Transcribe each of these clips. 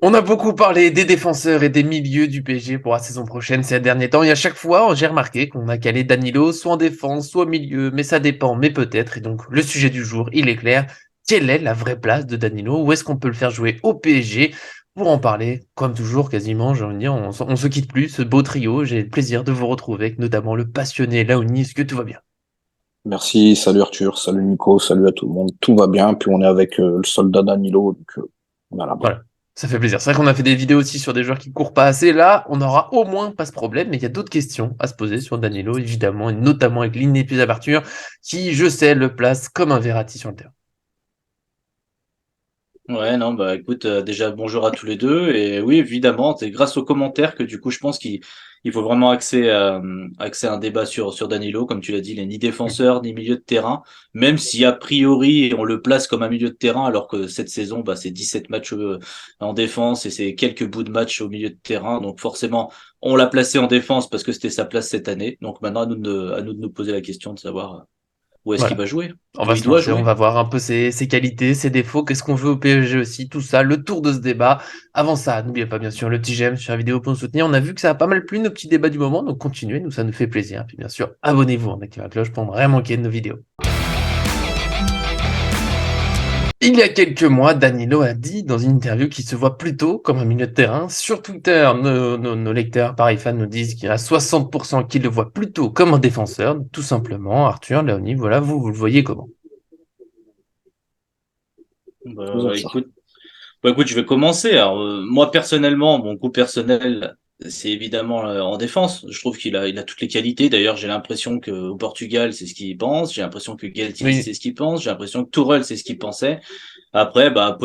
On a beaucoup parlé des défenseurs et des milieux du PSG pour la saison prochaine ces derniers temps, et à chaque fois, j'ai remarqué qu'on a calé Danilo soit en défense, soit au milieu, mais ça dépend, mais peut-être. Et donc, le sujet du jour, il est clair. Quelle est la vraie place de Danilo? Où est-ce qu'on peut le faire jouer au PSG? Pour en parler, comme toujours, quasiment, j'ai envie de dire, on se quitte plus, ce beau trio. J'ai le plaisir de vous retrouver avec notamment le passionné Laoni. Est-ce que tout va bien? Merci, salut Arthur, salut Nico, salut à tout le monde. Tout va bien, puis on est avec le soldat Danilo, donc on a la main. Voilà, ça fait plaisir. C'est vrai qu'on a fait des vidéos aussi sur des joueurs qui courent pas assez. Là, on n'aura au moins pas ce problème, mais il y a d'autres questions à se poser sur Danilo, évidemment, et notamment avec l'inépuisable Arthur, qui, je sais, le place comme un Verratti sur le terrain. Ouais, non, bah écoute, déjà bonjour à tous les deux. Et oui, évidemment, c'est grâce aux commentaires que du coup, je pense qu'il faut vraiment axer un débat sur Danilo. Comme tu l'as dit, il n'est ni défenseur ni milieu de terrain, même si a priori on le place comme un milieu de terrain, alors que cette saison, bah, c'est 17 matchs en défense et c'est quelques bouts de match au milieu de terrain. Donc forcément, on l'a placé en défense parce que c'était sa place cette année. Donc maintenant, à nous de nous poser la question de savoir où est-ce qu'il Voilà, va jouer, on où va il se doit lancer, on jouer. va voir un peu ses qualités, ses défauts, qu'est-ce qu'on veut au PSG aussi, tout ça, le tour de ce débat. Avant ça, n'oubliez pas bien sûr le petit j'aime sur la vidéo pour nous soutenir. On a vu que ça a pas mal plu nos petits débats du moment, donc continuez, nous ça nous fait plaisir. Puis bien sûr, abonnez-vous en activant la cloche pour ne rien manquer de nos vidéos. Il y a quelques mois, Danilo a dit dans une interview qu'il se voit plutôt comme un milieu de terrain. Sur Twitter, nos lecteurs, pareil fans, nous disent qu'il y a 60% qui le voient plutôt comme un défenseur. Tout simplement, Arthur, Léonie, voilà, vous le voyez comment? Bah, écoute, je vais commencer. Alors, moi personnellement, mon goût personnel, c'est évidemment en défense. Je trouve il a toutes les qualités. D'ailleurs, j'ai l'impression que au Portugal, c'est ce qu'il pense. J'ai l'impression que Galtier, Oui, c'est ce qu'il pense. J'ai l'impression que Tourelle, c'est ce qu'il pensait. Après, bah,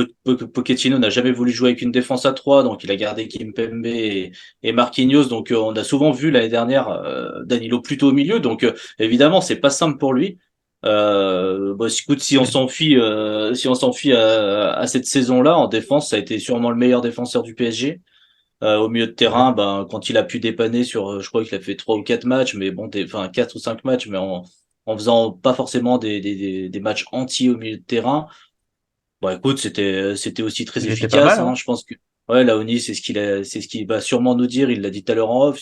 Pochettino n'a jamais voulu jouer avec une défense à 3, donc il a gardé Kimpembe et Marquinhos. Donc, on a souvent vu l'année dernière Danilo plutôt au milieu. Donc, évidemment, c'est pas simple pour lui. Bah, écoute, si on s'en fie à cette saison-là, en défense, ça a été sûrement le meilleur défenseur du PSG. Au milieu de terrain, ben, quand il a pu dépanner sur, je crois qu'il a fait 3 ou 4 matchs, mais bon, enfin 4 ou 5 matchs, mais en faisant pas forcément des matchs entiers au milieu de terrain. Bon, écoute, c'était aussi très il était pas efficace, mal, hein. hein. Je pense que ouais, Laoni, c'est ce qu'il va sûrement nous dire. Il l'a dit tout à l'heure en off.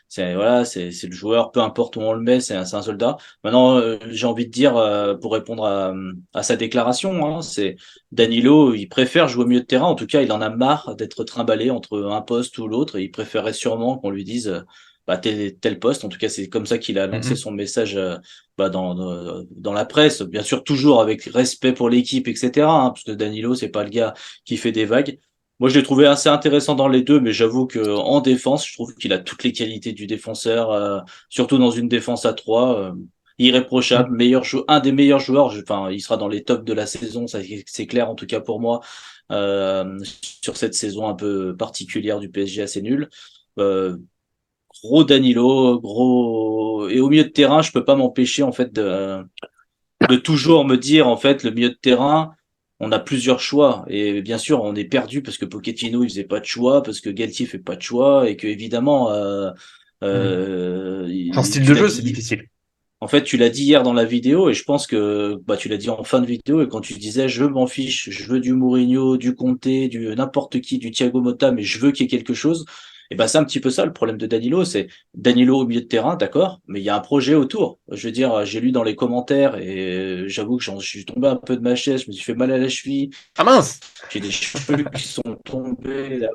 C'est voilà, c'est le joueur, peu importe où on le met, c'est un soldat. Maintenant, j'ai envie de dire pour répondre à sa déclaration, hein, c'est Danilo, il préfère jouer au milieu de terrain. En tout cas, il en a marre d'être trimballé entre un poste ou l'autre. Et il préférerait sûrement qu'on lui dise bah, tel poste. En tout cas, c'est comme ça qu'il a lancé Mhm. son message bah, dans la presse, bien sûr toujours avec respect pour l'équipe, etc. Hein, parce que Danilo, c'est pas le gars qui fait des vagues. Moi, je l'ai trouvé assez intéressant dans les deux, mais j'avoue que en défense, je trouve qu'il a toutes les qualités du défenseur, surtout dans une défense à 3, irréprochable, Mhm. un des meilleurs joueurs. Enfin, il sera dans les tops de la saison, ça c'est clair en tout cas pour moi. Sur cette saison un peu particulière du PSG assez nulle. Euh, Gros Danilo, gros et au milieu de terrain, je peux pas m'empêcher en fait de toujours me dire en fait le milieu de terrain, on a plusieurs choix et bien sûr on est perdu parce que Pochettino il faisait pas de choix, parce que Galtier fait pas de choix et que évidemment Mhm. En style tu de l'as jeu, c'est dit. difficile. En fait, tu l'as dit hier dans la vidéo et je pense que bah tu l'as dit en fin de vidéo et quand tu disais je m'en fiche, je veux du Mourinho, du Conte, du n'importe qui, du Thiago Motta, mais je veux qu'il y ait quelque chose. Et ben c'est un petit peu ça le problème de Danilo, c'est Danilo au milieu de terrain, d'accord, mais il y a un projet autour. Je veux dire, j'ai lu dans les commentaires et j'avoue que je suis tombé un peu de ma chaise, je me suis fait mal à la cheville, Ah mince! j'ai des cheveux qui sont tombés.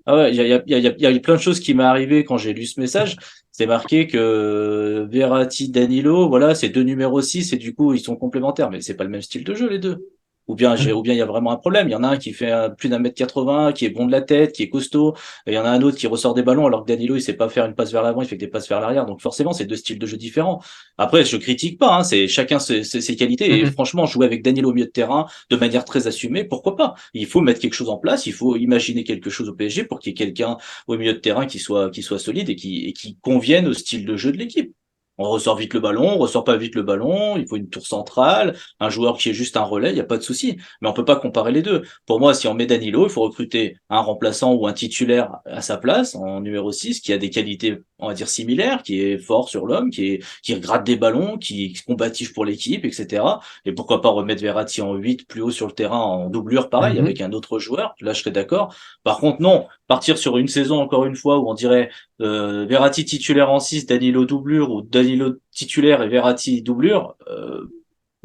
Ah ouais, il y a plein de choses qui m'est arrivé quand j'ai lu ce message. C'est marqué que Verratti, Danilo, voilà, c'est deux numéros 6 et du coup, ils sont complémentaires. Mais c'est pas le même style de jeu, les deux. Ou bien il y a vraiment un problème. Il y en a un qui fait plus d'1 m 80, qui est bon de la tête, qui est costaud. Et il y en a un autre qui ressort des ballons alors que Danilo, il sait pas faire une passe vers l'avant, il fait que des passes vers l'arrière. Donc forcément, c'est deux styles de jeu différents. Après, je critique pas, hein, c'est chacun ses qualités. Et Mhm. franchement, jouer avec Danilo au milieu de terrain de manière très assumée, pourquoi pas? Il faut mettre quelque chose en place, il faut imaginer quelque chose au PSG pour qu'il y ait quelqu'un au milieu de terrain qui soit solide et qui convienne au style de jeu de l'équipe. On ressort vite le ballon, on ressort pas vite le ballon, il faut une tour centrale, un joueur qui est juste un relais, il n'y a pas de souci. Mais on peut pas comparer les deux. Pour moi, si on met Danilo, il faut recruter un remplaçant ou un titulaire à sa place, en numéro 6 qui a des qualités on va dire similaire, qui est fort sur l'homme, qui gratte des ballons, qui est combatif pour l'équipe, etc. Et pourquoi pas remettre Verratti en 8 plus haut sur le terrain en doublure, pareil, avec un autre joueur. Là, je serais d'accord. Par contre, non, partir sur une saison, encore une fois, où on dirait Verratti titulaire en 6, Danilo doublure, ou Danilo titulaire et Verratti doublure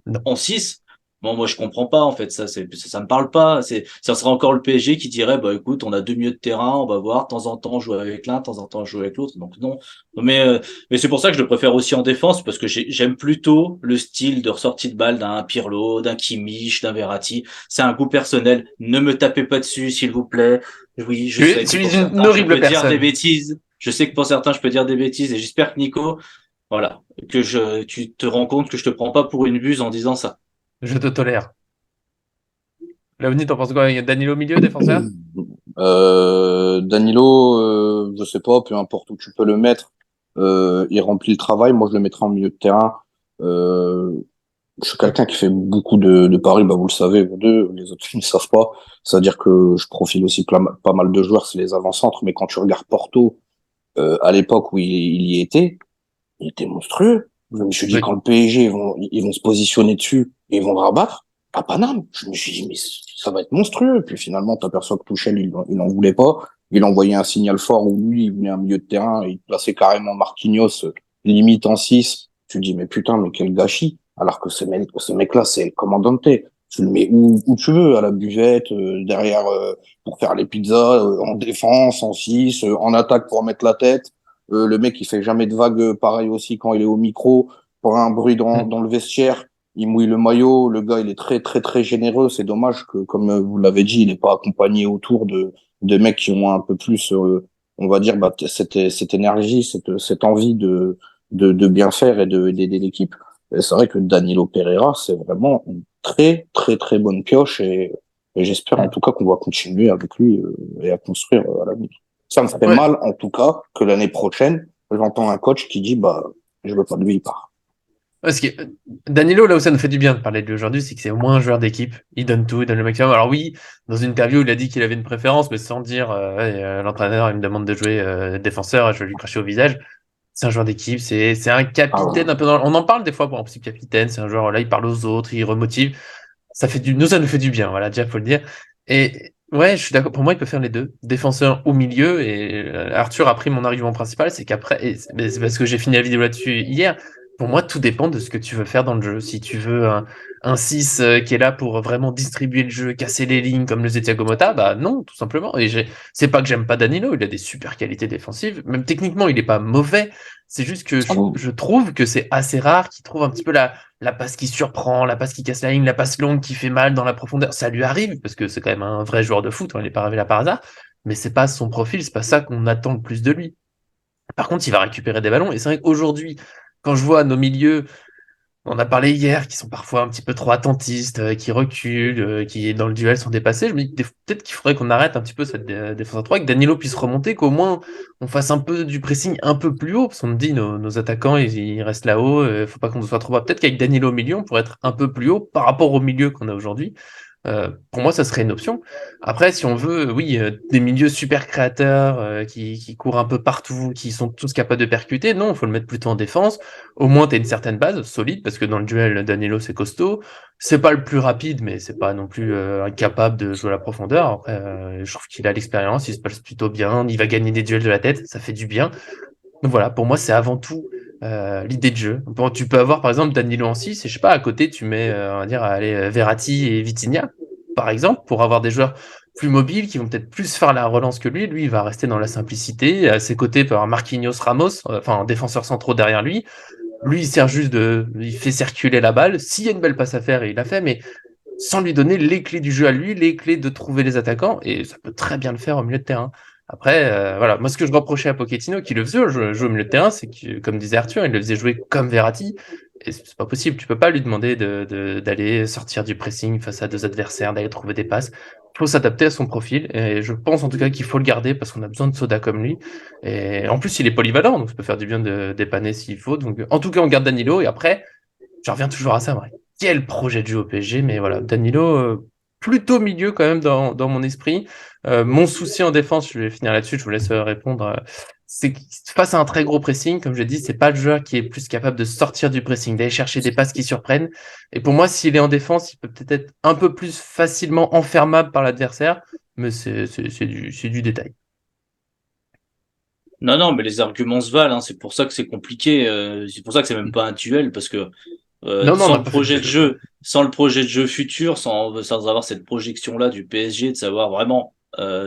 Non. en 6. Bon, moi, je comprends pas, en fait, ça me parle pas. Ça sera encore le PSG qui dirait, bah, écoute, on a deux milieux de terrain, on va voir, de temps en temps, jouer avec l'un, de temps en temps, jouer avec l'autre. Donc, non. Mais c'est pour ça que je le préfère aussi en défense, parce que j'aime plutôt le style de ressortie de balle d'un Pirlo, d'un Kimmich, d'un Verratti. C'est un goût personnel. Ne me tapez pas dessus, s'il vous plaît. Oui, je sais que Tu pour es une certains, je horrible peux dire des personne. bêtises. Je sais que pour certains, je peux dire des bêtises, et j'espère que Nico, voilà, tu te rends compte que je te prends pas pour une buse en disant ça. Je te tolère. Léonie, t'en penses quoi? Il y a Danilo au milieu, défenseur? Danilo, je sais pas, peu importe où tu peux le mettre, il remplit le travail. Moi, je le mettrai en milieu de terrain. Euh, je suis quelqu'un qui fait beaucoup de paris, bah, vous le savez, vous deux, les autres ne le savent pas. C'est-à-dire que je profile aussi pas mal de joueurs, c'est les avant-centres, mais quand tu regardes Porto, à l'époque où il y était, il était monstrueux. Je me suis dit, Oui. quand le PSG, ils vont se positionner dessus et ils vont le rabattre, pas Paname. Je me suis dit, mais ça va être monstrueux. Puis finalement, t'aperçois que Tuchel, il en voulait pas. Il a envoyé un signal fort où lui, il voulait un milieu de terrain et il plaçait carrément Marquinhos, limite en 6. Tu te dis, mais putain, mais quel gâchis. Alors que ce mec-là, c'est le commandante. Tu le mets où tu veux, à la buvette, derrière, pour faire les pizzas, en défense, en 6, en attaque pour mettre la tête. Le mec, il fait jamais de vagues pareil aussi quand il est au micro. Pour un bruit Mm. dans le vestiaire, il mouille le maillot. Le gars, il est très, très, très généreux. C'est dommage que, comme vous l'avez dit, il n'est pas accompagné autour de mecs qui ont un peu plus, on va dire, bah, cette énergie, cette envie de bien faire et d'aider l'équipe. Et c'est vrai que Danilo Pereira, c'est vraiment une très, très, très bonne pioche et j'espère en Mm. tout cas qu'on va continuer avec lui et à construire à l'avenir. Ça me ferait Ouais. mal, en tout cas, que l'année prochaine, j'entends un coach qui dit, bah, je veux pas de lui, il part. Parce que Danilo, là où ça nous fait du bien de parler de lui aujourd'hui, c'est que c'est au moins un joueur d'équipe. Il donne tout, il donne le maximum. Alors oui, dans une interview, il a dit qu'il avait une préférence, mais sans dire ouais, l'entraîneur, il me demande de jouer défenseur, je vais lui cracher au visage. C'est un joueur d'équipe, c'est un Ah ouais. capitaine un peu dans... On en parle des fois pour un petit capitaine, c'est un joueur là, il parle aux autres, il remotive. Ça nous fait du bien, voilà, déjà faut le dire. Et ouais, je suis d'accord. Pour moi, il peut faire les deux, défenseur ou milieu. Et Arthur a pris mon argument principal, c'est qu'après, mais c'est parce que j'ai fini la vidéo là-dessus hier. Pour moi, tout dépend de ce que tu veux faire dans le jeu. Si tu veux un 6 qui est là pour vraiment distribuer le jeu, casser les lignes comme le faisait Thiago Motta, bah non, tout simplement. C'est pas que j'aime pas Danilo, il a des super qualités défensives. Même techniquement, il est pas mauvais. C'est juste que Ah non. je trouve que c'est assez rare qu'il trouve un petit peu la passe qui surprend, la passe qui casse la ligne, la passe longue qui fait mal dans la profondeur. Ça lui arrive parce que c'est quand même un vrai joueur de foot, hein, il n'est pas arrivé là par hasard, mais c'est pas son profil, c'est pas ça qu'on attend le plus de lui. Par contre, il va récupérer des ballons et c'est vrai qu'aujourd'hui, quand je vois nos milieux, on en a parlé hier, qui sont parfois un petit peu trop attentistes, qui reculent, qui dans le duel sont dépassés. Je me dis que peut-être qu'il faudrait qu'on arrête un petit peu cette défense à 3, que Danilo puisse remonter, qu'au moins on fasse un peu du pressing un peu plus haut, parce qu'on me dit nos attaquants ils restent là-haut, faut pas qu'on soit trop bas. Peut-être qu'avec Danilo au milieu, on pourrait être un peu plus haut par rapport au milieu qu'on a aujourd'hui. Pour moi, ça serait une option. Après, si on veut, oui, des milieux super créateurs qui courent un peu partout, qui sont tous capables de percuter, non, il faut le mettre plutôt en défense. Au moins, tu as une certaine base solide, parce que dans le duel, Danilo, c'est costaud. C'est pas le plus rapide, mais c'est pas non plus incapable de jouer à la profondeur. Après, je trouve qu'il a l'expérience, il se passe plutôt bien, il va gagner des duels de la tête, ça fait du bien. Donc voilà, pour moi, c'est avant tout l'idée de jeu. Bon, tu peux avoir par exemple Danilo en 6 et je sais pas, à côté, tu mets, on va dire, allez, Verratti et Vitinha, par exemple, pour avoir des joueurs plus mobiles qui vont peut-être plus faire la relance que lui. Lui, il va rester dans la simplicité. À ses côtés, il peut avoir Marquinhos Ramos, enfin, un défenseur centraux derrière lui. Lui, il sert juste de. Il fait circuler la balle. S'il y a une belle passe à faire, il l'a fait, mais sans lui donner les clés du jeu à lui, les clés de trouver les attaquants, et ça peut très bien le faire au milieu de terrain. Après, voilà, moi ce que je reprochais à Pochettino, qui le faisait jouer au milieu de terrain, c'est que, comme disait Arthur, il le faisait jouer comme Verratti, et c'est pas possible. Tu peux pas lui demander d'aller sortir du pressing face à deux adversaires, d'aller trouver des passes. Il faut s'adapter à son profil, et je pense en tout cas qu'il faut le garder parce qu'on a besoin de soda comme lui. Et en plus, il est polyvalent, donc ça peut faire du bien de dépanner s'il faut. Donc, en tout cas, on garde Danilo, et après, je reviens toujours à ça, ouais. Quel projet de jeu au PSG, mais voilà, Danilo, plutôt milieu quand même dans mon esprit. Mon souci en défense, je vais finir là-dessus, je vous laisse répondre. c'est que face à un très gros pressing, comme je dis, c'est pas le joueur qui est plus capable de sortir du pressing, d'aller chercher des passes qui surprennent. Et pour moi, s'il est en défense, il peut peut-être être un peu plus facilement enfermable par l'adversaire, mais c'est du détail. Non, non, mais les arguments se valent, hein. C'est pour ça que c'est compliqué. C'est pour ça que c'est même pas un duel, parce que Non, non, on sans n'a le pas fait de projet de duel. jeu, sans le projet de jeu futur, sans avoir cette projection-là du PSG, de savoir vraiment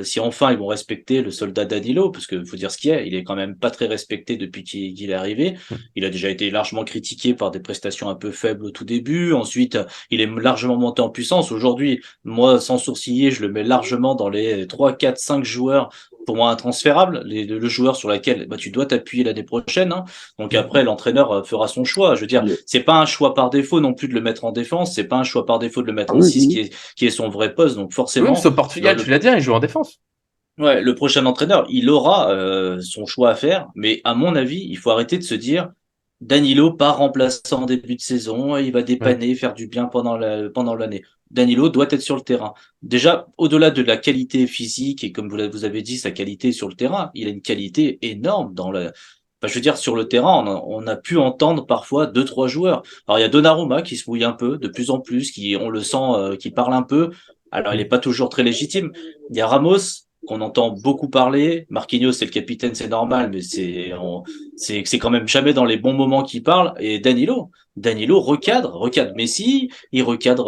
si enfin ils vont respecter le soldat Danilo, parce que faut dire ce qu'il est, il est quand même pas très respecté depuis qu'il est arrivé. Il a déjà été largement critiqué par des prestations un peu faibles au tout début. Ensuite, il est largement monté en puissance. Aujourd'hui, moi, sans sourciller, je le mets largement dans les 3, 4, 5 joueurs pour moi intransférables, le joueur sur lequel bah, tu dois t'appuyer l'année prochaine, hein. Donc après, l'entraîneur fera son choix. Je veux dire, c'est pas un choix par défaut non plus de le mettre en défense, c'est pas un choix par défaut de le Ah mettre en oui, 6 oui. qui est son vrai poste. Donc Oui, mais forcément, c'est au Portugal, tu l'as dit, hein, il joue en défense. ouais, le prochain entraîneur, il aura son choix à faire, mais à mon avis, il faut arrêter de se dire Danilo pas remplaçant en début de saison, il va Ouais. dépanner, faire du bien pendant l'année. Danilo doit être sur le terrain. Déjà, au-delà de la qualité physique et comme vous avez dit, sa qualité sur le terrain, il a une qualité énorme dans la. Enfin, je veux dire, sur le terrain, on a pu entendre parfois deux, trois joueurs. Alors, il y a Donnarumma qui se mouille un peu, de plus en plus, qui, on le sent, qui parle un peu. Alors, il n'est pas toujours très légitime. Il y a Ramos, qu'on entend beaucoup parler. Marquinhos, c'est le capitaine, c'est normal, mais c'est quand même jamais dans les bons moments qu'il parle. Et Danilo recadre Messi, il recadre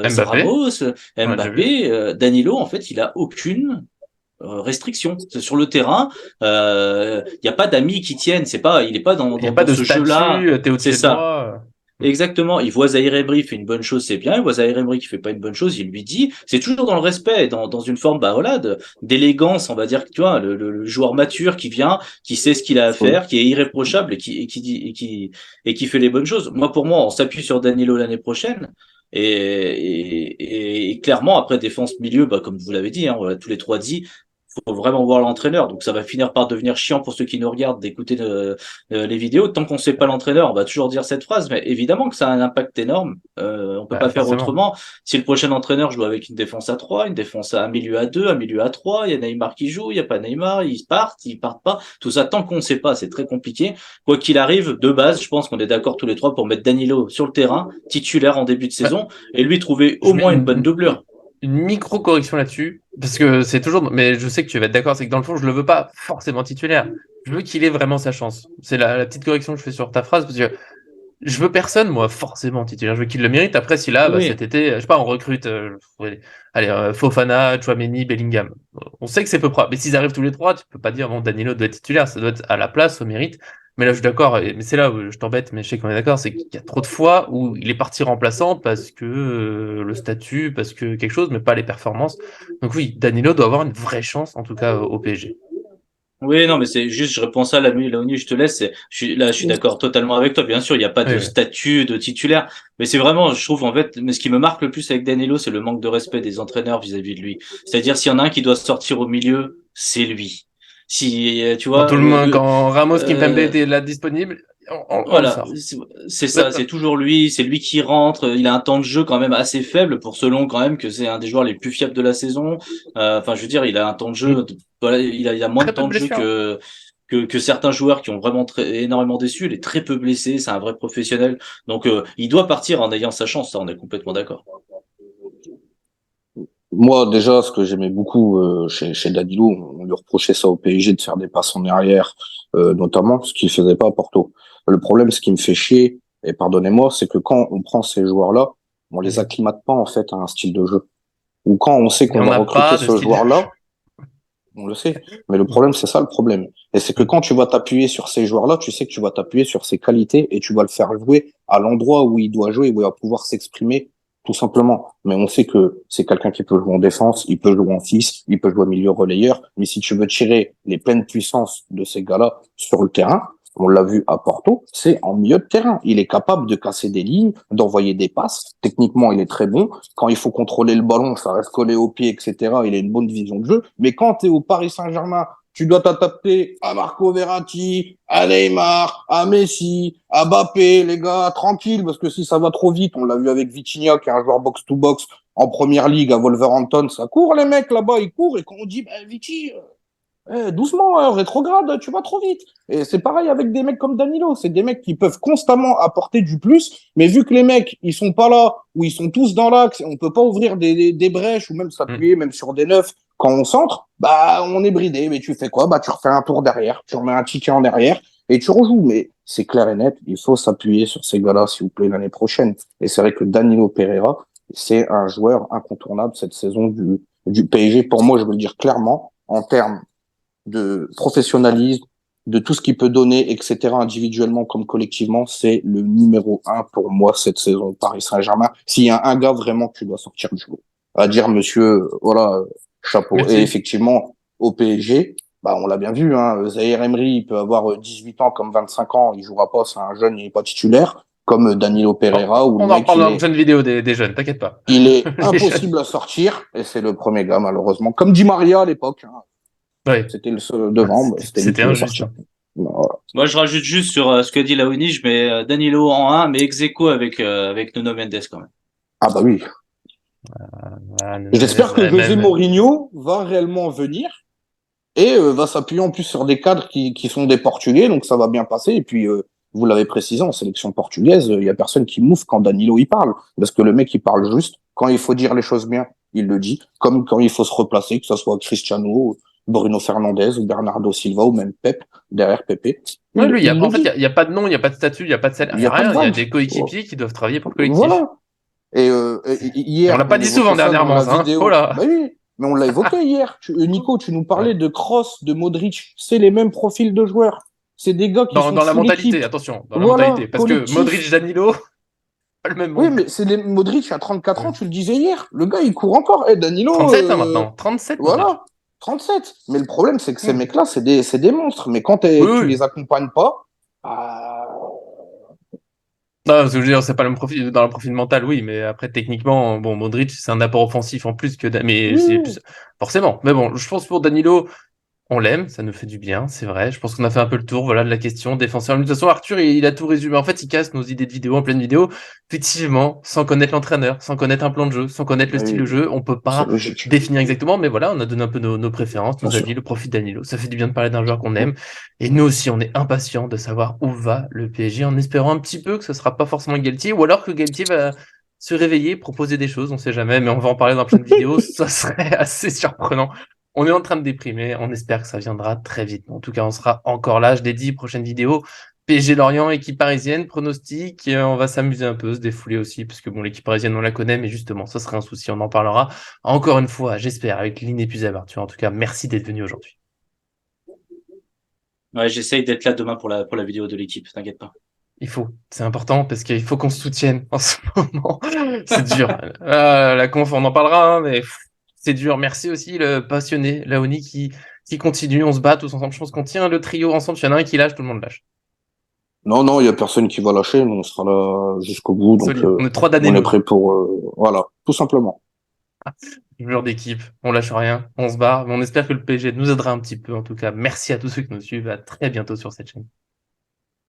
Mbappé, Ramos, on l'a déjà vu. Mbappé. Danilo, en fait, il a aucune restriction. C'est sur le terrain, il n'y a pas d'amis qui tiennent. C'est pas, il est pas Il n'y a pas dans de ce jeu-là. statut, t'es C'est au-dessus de ça. moi. Exactement. Il voit Zaïre Emery fait une bonne chose, c'est bien. Il voit Zaïre Emery qui fait pas une bonne chose, il lui dit. C'est toujours dans le respect, dans une forme, bah voilà, d'élégance, on va dire. Tu vois, le joueur mature qui vient, qui sait ce qu'il a à Oui. faire, qui est irréprochable et qui dit et qui fait les bonnes choses. Moi, pour moi, on s'appuie sur Danilo l'année prochaine. Et clairement, après défense milieu, bah, comme vous l'avez dit, hein, on l'a tous les trois dit, faut vraiment voir l'entraîneur. Donc ça va finir par devenir chiant pour ceux qui nous regardent d'écouter les vidéos. Tant qu'on ne sait pas l'entraîneur, on va toujours dire cette phrase, mais évidemment que ça a un impact énorme. On peut Bah, pas faire forcément. autrement. Si le prochain entraîneur joue avec une défense à 3, une défense à un milieu à 2, un milieu à 3, il y a Neymar qui joue, il y a pas Neymar, ils partent pas. Tout ça, tant qu'on ne sait pas, c'est très compliqué. Quoi qu'il arrive, de base, je pense qu'on est d'accord tous les trois pour mettre Danilo sur le terrain, titulaire en début de Bah, saison, et lui trouver au je mets moins une bonne doublure. une micro-correction là-dessus, parce que c'est toujours, mais je sais que tu vas être d'accord, c'est que dans le fond, je le veux pas forcément titulaire. Je veux qu'il ait vraiment sa chance. C'est la petite correction que je fais sur ta phrase, parce que je veux personne, moi, forcément titulaire. Je veux qu'il le mérite. Après, si là, bah, cet Oui, été, je sais pas, on recrute, allez, Fofana, Chouameni, Bellingham. On sait que c'est peu probable. Mais s'ils arrivent tous les trois, tu peux pas dire, bon, Danilo doit être titulaire. Ça doit être à la place, au mérite. Mais là, je suis d'accord. Mais c'est là où je t'embête, mais je sais qu'on est d'accord. C'est qu'il y a trop de fois où il est parti remplaçant parce que le statut, parce que quelque chose, mais pas les performances. Donc oui, Danilo doit avoir une vraie chance, en tout cas, au PSG. oui, non, mais c'est juste, je repense à la ONU, je te laisse. Je suis d'accord totalement avec toi. Bien sûr, il n'y a pas Oui, de oui. statut de titulaire, mais c'est vraiment, je trouve, en fait, mais ce qui me marque le plus avec Danilo, c'est le manque de respect des entraîneurs vis-à-vis de lui. C'est-à-dire, s'il y en a un qui doit sortir au milieu, c'est lui. Si, tu Quand tout vois, le monde, quand Ramos, Kimpembe euh, étaient là disponibles, on le voilà, sort. c'est ça, c'est toujours lui, c'est lui qui rentre. Il a un temps de jeu quand même assez faible pour selon quand même que c'est un des joueurs les plus fiables de la saison. Enfin, je veux dire, il a un temps de jeu, voilà, il a moins de Très peu temps de de jeu blessures, hein. que certains joueurs qui ont vraiment énormément déçu. Il est très peu blessé, c'est un vrai professionnel. Donc, il doit partir en ayant sa chance, ça, on est complètement d'accord. Moi, déjà, ce que j'aimais beaucoup chez Danilo, on lui reprochait ça au PSG de faire des passes en arrière, notamment, ce qu'il faisait pas à Porto. Le problème, ce qui me fait chier, et pardonnez-moi, c'est que quand on prend ces joueurs-là, on les Mhm. acclimate pas en fait à un style de jeu. Ou quand on sait Mais qu'on on va n'a recruter pas de ce style de jeu. joueur-là, on le sait. Mais le problème, c'est ça le problème. Et c'est que quand tu vas t'appuyer sur ces joueurs-là, tu sais que tu vas t'appuyer sur ses qualités et tu vas le faire jouer à l'endroit où il doit jouer, où il va pouvoir s'exprimer, tout simplement. Mais on sait que c'est quelqu'un qui peut jouer en défense, il peut jouer en 6, il peut jouer au milieu relayeur. Mais si tu veux tirer les pleines puissances de ces gars-là sur le terrain, on l'a vu à Porto, c'est en milieu de terrain. Il est capable de casser des lignes, d'envoyer des passes. Techniquement, il est très bon. Quand il faut contrôler le ballon, ça reste collé au pied, etc. Il a une bonne vision de jeu. Mais quand tu es au Paris Saint-Germain, tu dois t'adapter à Marco Verratti, à Neymar, à Messi, à Mbappé, les gars, tranquille, parce que si ça va trop vite, on l'a vu avec Vitinha, qui est un joueur box-to-box en première ligue à Wolverhampton, ça court les mecs là-bas, ils courent, et quand on dit, bah, Viti, Doucement, rétrograde, tu vas trop vite. Et c'est pareil avec des mecs comme Danilo. C'est des mecs qui peuvent constamment apporter du plus, mais vu que les mecs, ils sont pas là, ou ils sont tous dans l'axe, on peut pas ouvrir des brèches, ou même Mm. s'appuyer, même sur des neufs, quand on centre, bah, on est bridé. Mais tu fais quoi? Bah, tu refais un tour derrière, tu remets un ticket en arrière, et tu rejoues. Mais c'est clair et net, il faut s'appuyer sur ces gars-là, s'il vous plaît, l'année prochaine. Et c'est vrai que Danilo Pereira, c'est un joueur incontournable cette saison du PSG. Pour moi, je veux le dire clairement, en termes de professionnalisme, de tout ce qu'il peut donner, etc., individuellement comme collectivement, c'est le numéro un pour moi cette saison Paris Saint-Germain. S'il y a un gars vraiment que tu dois sortir du lot, à dire monsieur, voilà, chapeau. Et Merci. effectivement, au PSG, bah, on l'a bien vu, hein, Zahir Emery, il peut avoir 18 ans comme 25 ans, il jouera pas, c'est un jeune, il n'est pas titulaire, comme Danilo Bon, Pereira, où le on en mec, reparle dans la prochaine vidéo des jeunes, t'inquiète pas. il est Les jeunes. impossible à sortir, et c'est le premier gars, malheureusement. Comme Di Maria à l'époque, hein. Ouais. C'était le seul Ouais, devant, bah, c'était lui c'était qui devait injuste, sortir. hein. Voilà. Moi, je rajoute juste sur ce que dit Laouni, je mets Danilo en 1, mais ex aequo avec Nuno Mendes quand même. Ah bah oui. Ah, Nuno Mendes, J'espère que ouais, José même. Mourinho va réellement venir et va s'appuyer en plus sur des cadres qui sont des Portugais, donc ça va bien passer. Et puis, vous l'avez précisé, en sélection portugaise, il y a personne qui mouffe quand Danilo il parle, parce que le mec il parle juste. Quand il faut dire les choses bien, il le dit, comme quand il faut se replacer, que ce soit Cristiano, Bruno Fernandes, ou Bernardo Silva, ou même Pep, derrière Pépé. Ouais, lui, Il en le fait, dit. y a pas de nom, il n'y a pas de statut, il n'y a pas de salaire, Il il n'y n'y a a pas de rien. Il y a vague. des coéquipiers qui doivent travailler pour le collectif. Voilà. Et Et on hier, l'a pas on dit souvent évoquait ça dans dernièrement, la ça, hein. Oh vidéo. là! Bah oui, mais on l'a évoqué hier. Nico, tu nous Ouais. parlais de Kroos, de Modric. C'est les mêmes profils de joueurs. C'est des gars qui sont Dans la full mentalité, équipe. attention, dans la mentalité. Voilà, Parce que collectif. Modric, Danilo, pas le même Oui, monde. mais c'est les Modric à 34 ans, Ouais. tu le disais hier. Le gars, il court encore. Eh, Danilo, 37 hein, maintenant. 37 Modric. voilà, 37. Mais le problème, c'est que ces Hmm. mecs-là, c'est des monstres. Mais quand Oui, tu oui. les accompagnes pas, bah, Non, ce que je veux dire, c'est pas le même profil, dans le profil mental, oui, mais après, techniquement, bon, Modric, c'est un apport offensif en plus que, mais c'est oui, forcément. Mais bon, je pense pour Danilo, on l'aime, ça nous fait du bien, c'est vrai. Je pense qu'on a fait un peu le tour, voilà, de la question défenseur. De toute façon, Arthur, il a tout résumé. En fait, il casse nos idées de vidéo en pleine vidéo. Effectivement, sans connaître l'entraîneur, sans connaître un plan de jeu, sans connaître le style de oui, jeu, on peut c'est pas logique. définir exactement. Mais voilà, on a donné un peu nos préférences, Bien nos avis, sûr. le profil de Danilo. Ça fait du bien de parler d'un joueur qu'on aime. Et nous aussi, on est impatients de savoir où va le PSG, en espérant un petit peu que ce sera pas forcément Galtier, ou alors que Galtier va se réveiller, proposer des choses, on sait jamais, mais on va en parler dans la prochaine vidéo. Ça serait assez surprenant. On est en train de déprimer, on espère que ça viendra très vite. En tout cas, on sera encore là, je l'ai dit, prochaine vidéo. PSG Lorient, équipe parisienne, pronostic, on va s'amuser un peu, se défouler aussi, parce que bon, l'équipe parisienne, on la connaît, mais justement, ça serait un souci, on en parlera encore une fois, j'espère, avec l'inépuisable Arthur. En tout cas, merci d'être venu aujourd'hui. Ouais, j'essaye d'être là demain pour la vidéo de l'équipe, t'inquiète pas. Il faut, c'est important, parce qu'il faut qu'on se soutienne en ce moment. C'est dur. La conf, on en parlera, hein, mais c'est dur. Merci aussi le passionné, Laoni, qui continue, on se bat tous ensemble. Je pense qu'on tient le trio ensemble, s'il y en a un qui lâche, tout le monde lâche. Non, non, il y a personne qui va lâcher. Nous, on sera là jusqu'au bout. Donc, Solide. On est trois on est Danilo. prêt pour, voilà, tout simplement. Mur d'équipe. On lâche rien. On se barre. Mais on espère que le PSG nous aidera un petit peu. En tout cas, merci à tous ceux qui nous suivent. À très bientôt sur cette chaîne.